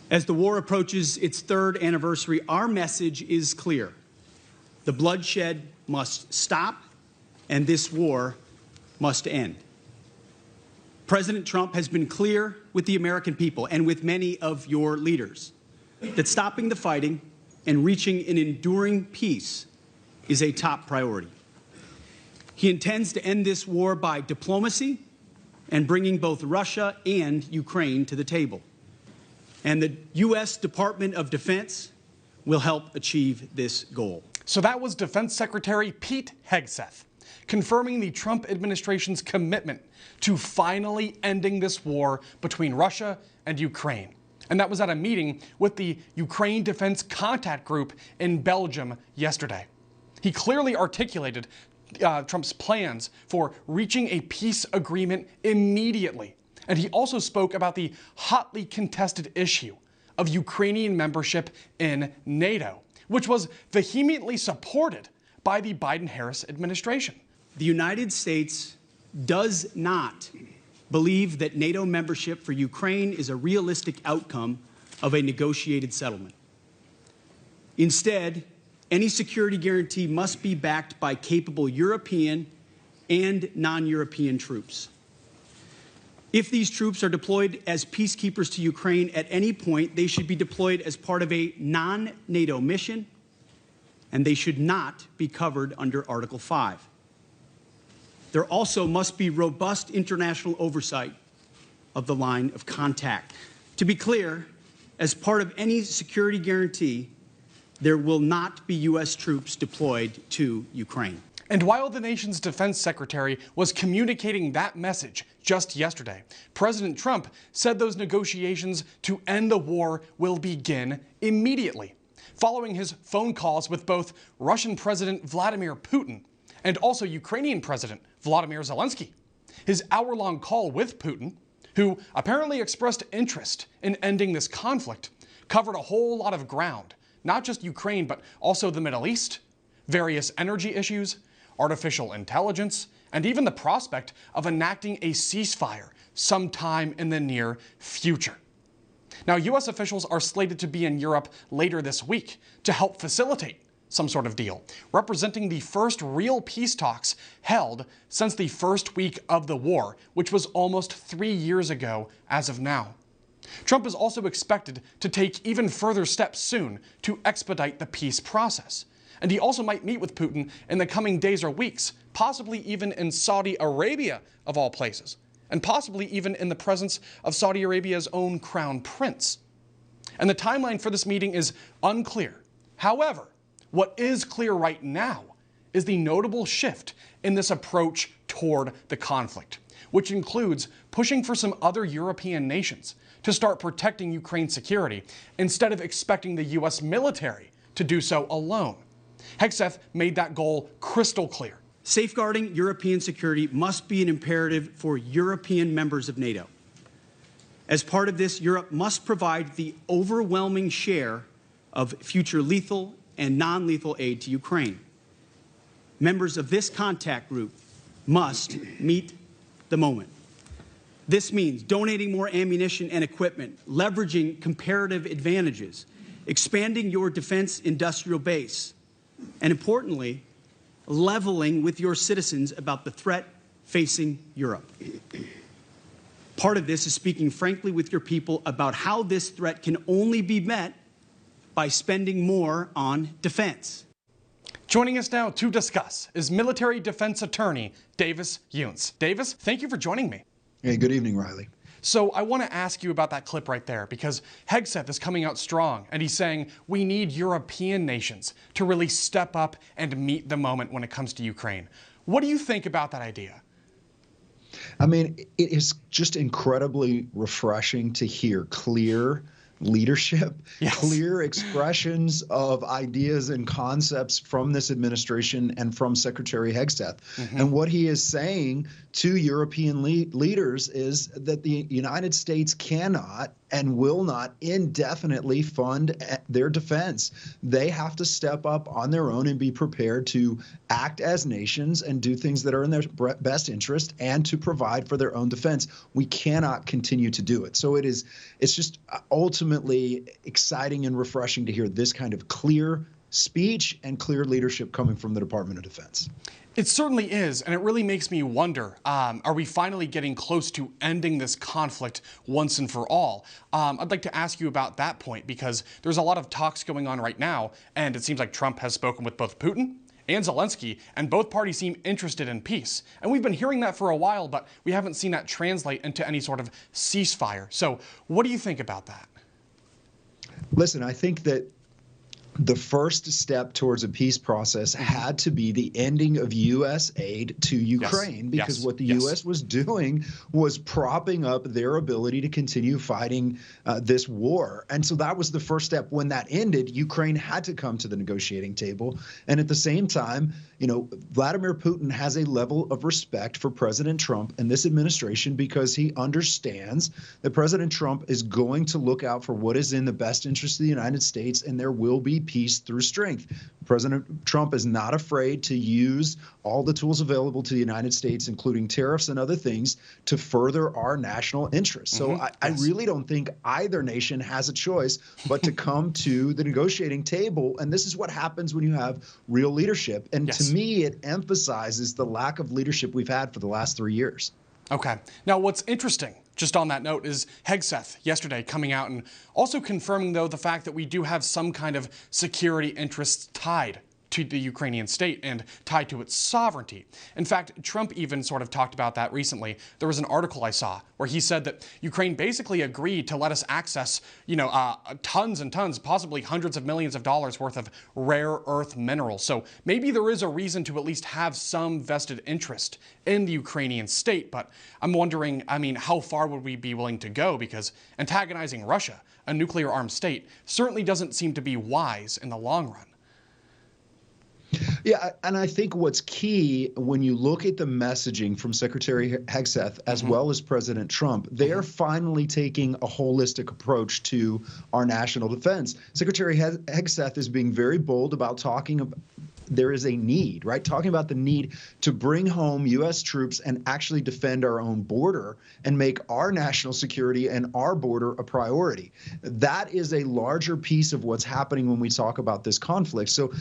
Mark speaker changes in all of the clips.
Speaker 1: As the war approaches its third anniversary, our message is clear. The bloodshed must stop, and this war must end. President Trump has been clear with the American people and with many of your leaders that stopping the fighting and reaching an enduring peace is a top priority. He intends to end this war by diplomacy and bringing both Russia and Ukraine to the table. And the U.S. Department of Defense will help achieve this goal.
Speaker 2: So that was Defense Secretary Pete Hegseth confirming the Trump administration's commitment to finally ending this war between Russia and Ukraine. And that was at a meeting with the Ukraine Defense Contact Group in Belgium yesterday. He clearly articulated Trump's plans for reaching a peace agreement immediately. And he also spoke about the hotly contested issue of Ukrainian membership in NATO, which was vehemently supported by the Biden-Harris administration.
Speaker 1: The United States does not believe that NATO membership for Ukraine is a realistic outcome of a negotiated settlement. Instead, any security guarantee must be backed by capable European and non-European troops. If these troops are deployed as peacekeepers to Ukraine at any point, they should be deployed as part of a non-NATO mission, and they should not be covered under Article 5. There also must be robust international oversight of the line of contact. To be clear, as part of any security guarantee, there will not be U.S. troops deployed to Ukraine.
Speaker 2: And while the nation's defense secretary was communicating that message just yesterday, President Trump said those negotiations to end the war will begin immediately, following his phone calls with both Russian President Vladimir Putin and also Ukrainian President Volodymyr Zelensky. His hour-long call with Putin, who apparently expressed interest in ending this conflict, covered a whole lot of ground, not just Ukraine, but also the Middle East, various energy issues, artificial intelligence, and even the prospect of enacting a ceasefire sometime in the near future. Now, U.S. officials are slated to be in Europe later this week to help facilitate some sort of deal, representing the first real peace talks held since the first week of the war, which was almost 3 years ago as of now. Trump is also expected to take even further steps soon to expedite the peace process. And he also might meet with Putin in the coming days or weeks, possibly even in Saudi Arabia, of all places, and possibly even in the presence of Saudi Arabia's own crown prince. And the timeline for this meeting is unclear. However, what is clear right now is the notable shift in this approach toward the conflict, which includes pushing for some other European nations to start protecting Ukraine's security instead of expecting the U.S. military to do so alone. Hegseth made that goal crystal clear.
Speaker 1: Safeguarding European security must be an imperative for European members of NATO. As part of this, Europe must provide the overwhelming share of future lethal and non-lethal aid to Ukraine. Members of this contact group must meet the moment. This means donating more ammunition and equipment, leveraging comparative advantages, expanding your defense industrial base, and importantly, leveling with your citizens about the threat facing Europe. Part of this is speaking frankly with your people about how this threat can only be met by spending more on defense.
Speaker 2: Joining us now to discuss is military defense attorney Davis Younts. Davis, thank you for joining me.
Speaker 3: Hey, good evening, Riley.
Speaker 2: So I want to ask you about that clip right there, because Hegseth is coming out strong, and he's saying we need European nations to really step up and meet the moment when it comes to Ukraine. What do you think about that idea?
Speaker 3: I mean, it is just incredibly refreshing to hear clear leadership, yes, clear expressions of ideas and concepts from this administration and from Secretary Hegseth. And what he is saying to European leaders is that the United States cannot and will not indefinitely fund their defense. They have to step up on their own and be prepared to act as nations and do things that are in their best interest and to provide for their own defense. We cannot continue to do it. So it's just ultimately exciting and refreshing to hear this kind of clear speech and clear leadership coming from the Department of Defense.
Speaker 2: It certainly is, and it really makes me wonder, are we finally getting close to ending this conflict once and for all? I'd like to ask you about that point, because there's a lot of talks going on right now, and it seems like Trump has spoken with both Putin and Zelensky, and both parties seem interested in peace. And we've been hearing that for a while, but we haven't seen that translate into any sort of ceasefire. So what do you think about that?
Speaker 3: Listen, I think that the first step towards a peace process had to be the ending of U.S. aid to Ukraine, because what the U.S. was doing was propping up their ability to continue fighting this war. And so that was the first step. When that ended, Ukraine had to come to the negotiating table. And at the same time, Vladimir Putin has a level of respect for President Trump and this administration, because he understands that President Trump is going to look out for what is in the best interest of the United States, and there will be peace through strength. President Trump is not afraid to use all the tools available to the United States, including tariffs and other things, to further our national interests. So I really don't think either nation has a choice but to come to the negotiating table. And this is what happens when you have real leadership. And to me, it emphasizes the lack of leadership we've had for the last 3 years. Okay.
Speaker 2: Now, what's interesting, just on that note, is Hegseth yesterday coming out and also confirming, though, the fact that we do have some kind of security interests tied to the Ukrainian state and tied to its sovereignty. In fact, Trump even sort of talked about that recently. There was an article I saw where he said that Ukraine basically agreed to let us access, tons and tons, possibly hundreds of millions of dollars worth of rare earth minerals. So maybe there is a reason to at least have some vested interest in the Ukrainian state. But I'm wondering, how far would we be willing to go? Because antagonizing Russia, a nuclear-armed state, certainly doesn't seem to be wise in the long run.
Speaker 3: Yeah, and I think what's key when you look at the messaging from Secretary Hegseth as well as President Trump, they are finally taking a holistic approach to our national defense. Secretary Hegseth is being very bold about talking about there is a need, right? Talking about the need to bring home U.S. troops and actually defend our own border and make our national security and our border a priority. That is a larger piece of what's happening when we talk about this conflict. So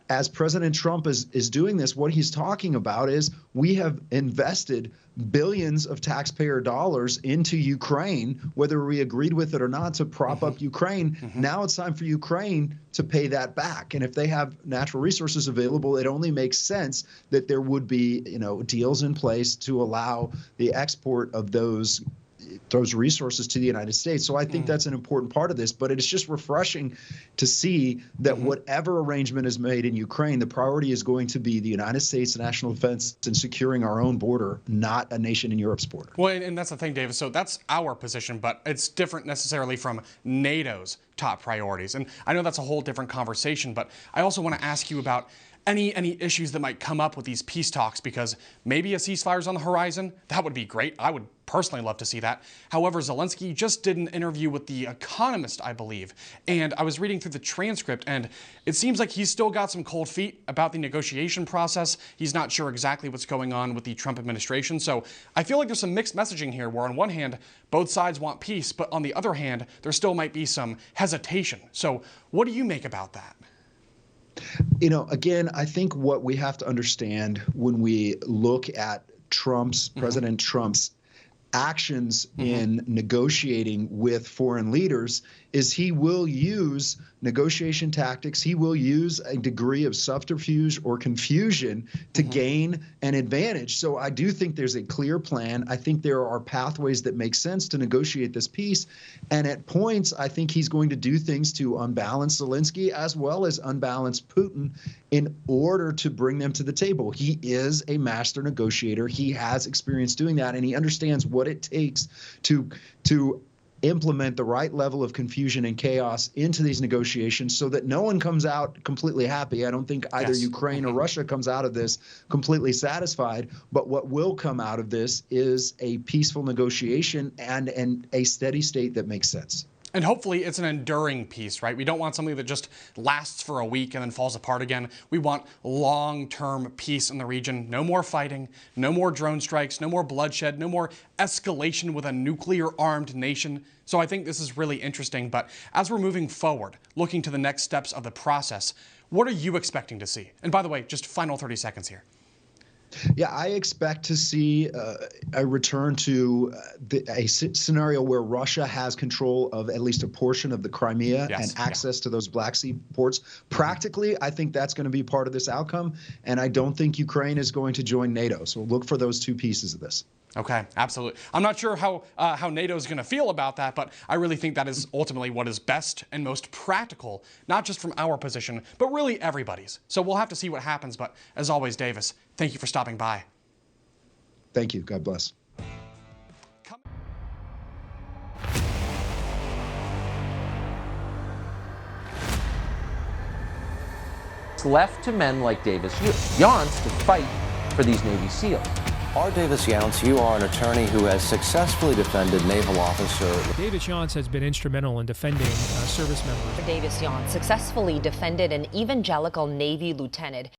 Speaker 3: as President Trump is doing this, what he's talking about is we have invested billions of taxpayer dollars into Ukraine, whether we agreed with it or not, to prop up Ukraine. Now it's time for Ukraine to pay that back. And if they have natural resources available, it only makes sense that there would be, deals in place to allow the export of those resources to the United States. So I think that's an important part of this, but it's just refreshing to see that whatever arrangement is made in Ukraine, the priority is going to be the United States national defense and securing our own border, not a nation in Europe's border.
Speaker 2: Well, and that's the thing, David. So that's our position, but it's different necessarily from NATO's top priorities. And I know that's a whole different conversation, but I also want to ask you about any issues that might come up with these peace talks, because maybe a ceasefire is on the horizon. That would be great. I would personally love to see that. However, Zelensky just did an interview with The Economist, I believe, and I was reading through the transcript, and it seems like he's still got some cold feet about the negotiation process. He's not sure exactly what's going on with the Trump administration. So I feel like there's some mixed messaging here, where on one hand, both sides want peace, but on the other hand, there still might be some hesitation. So what do you make about that?
Speaker 3: Again, I think what we have to understand when we look at President Trump's actions in negotiating with foreign leaders is he will use negotiation tactics. He will use a degree of subterfuge or confusion to gain an advantage. So I do think there's a clear plan. I think there are pathways that make sense to negotiate this peace. And at points, I think he's going to do things to unbalance Zelensky as well as unbalance Putin in order to bring them to the table. He is a master negotiator. He has experience doing that, and he understands what it takes to implement the right level of confusion and chaos into these negotiations so that no one comes out completely happy. I don't think either Ukraine or Russia comes out of this completely satisfied, but what will come out of this is a peaceful negotiation and a steady state that makes sense.
Speaker 2: And hopefully it's an enduring peace, right? We don't want something that just lasts for a week and then falls apart again. We want long-term peace in the region. No more fighting, no more drone strikes, no more bloodshed, no more escalation with a nuclear-armed nation. So I think this is really interesting. But as we're moving forward, looking to the next steps of the process, what are you expecting to see? And by the way, just final 30 seconds here.
Speaker 3: Yeah, I expect to see a return to a scenario where Russia has control of at least a portion of the Crimea and access to those Black Sea ports. Practically, I think that's going to be part of this outcome, and I don't think Ukraine is going to join NATO. So look for those two pieces of this.
Speaker 2: Okay, absolutely. I'm not sure how NATO is going to feel about that, but I really think that is ultimately what is best and most practical, not just from our position, but really everybody's. So we'll have to see what happens. But as always, Davis, thank you for stopping by.
Speaker 3: Thank you. God bless.
Speaker 4: It's left to men like Davis Younts to fight for these Navy SEALs.
Speaker 5: R. Davis Younts, you are an attorney who has successfully defended naval officer.
Speaker 6: Davis Younts has been instrumental in defending service members.
Speaker 7: Davis Younts successfully defended an evangelical Navy lieutenant.